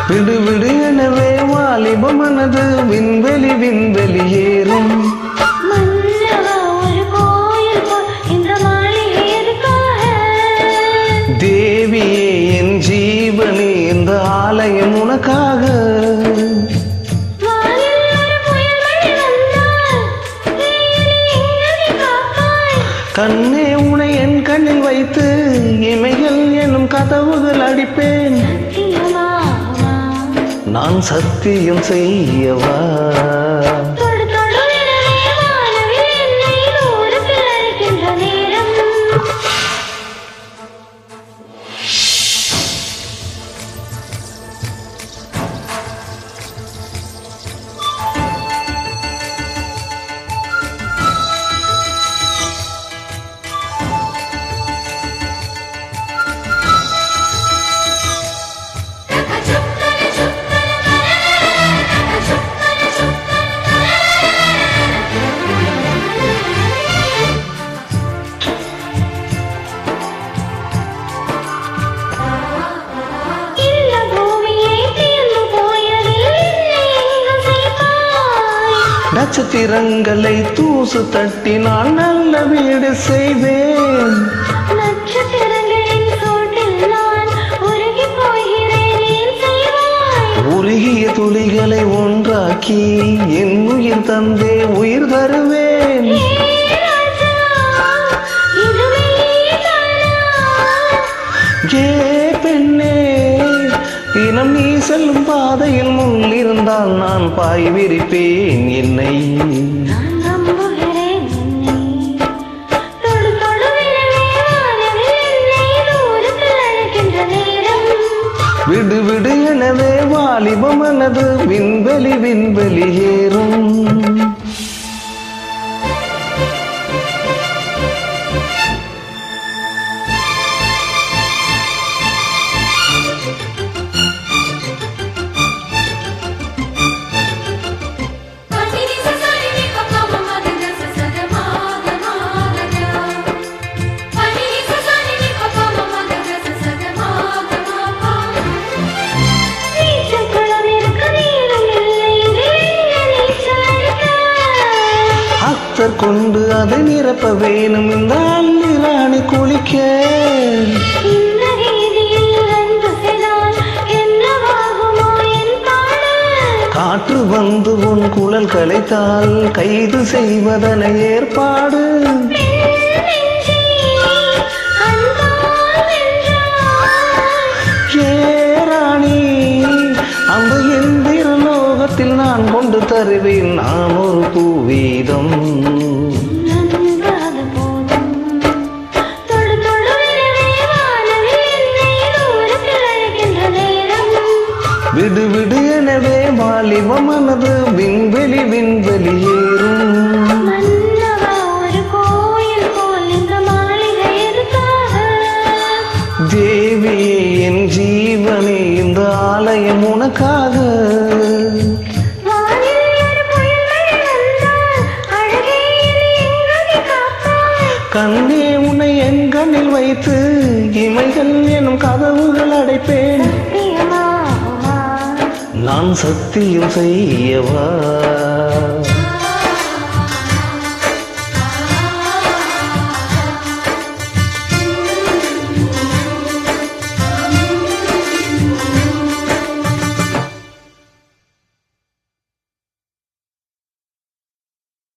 விடு விடு எனவே வாலிப மனது விண்வெளி விண்வெளி ஏறும். தேவியே என் ஜீவனே இந்த ஆலயம் உனக்காக. கண்ணே உனை என் கண்ணில் வைத்து இமைகள் எனும் கதவுகள் அடிப்பேன். நான் சத்தியம் செய்யவா? நட்சத்திரங்களை தூசு தட்டி நான் நல்ல வீடு செய்வேன். உருகிய துளிகளை ஒன்றாக்கி என் உயிர் தந்தே உயிர் தருவேன். ஏ பெண்ணே, தினம் நீ செல்லும் பாதையில் முள் இருந்தால் நான் பாய் விரிப்பேன். என்னை விடு விடு எனவே வாலிப மனது விண்வெளி விண்வெளி ஏறும். கொண்டு அதை நிரப்ப வேணும் இந்த அள்ளி ராணி குளிக்க. காற்று வந்து உன் குழல் கலைத்தால் கைது செய்வதனை ஏற்பாடு. ஏ ராணி, அந்த எந்திர லோகத்தில் நான் கொண்டு தருவேன் நான் ஒரு பூவீதம். விடு விடு எனவே வாலிப மனது விண்வெளி விண்வெளி ஏறும். தேவியே என் ஜீவனே இந்த ஆலயம் உனக்காக. கண்ணே உன்னை என் கண்ணில் வைத்து இமைகள் எனும் கதவுகள் அடைப்பேன். நான் சத்தியம் செய்யவா?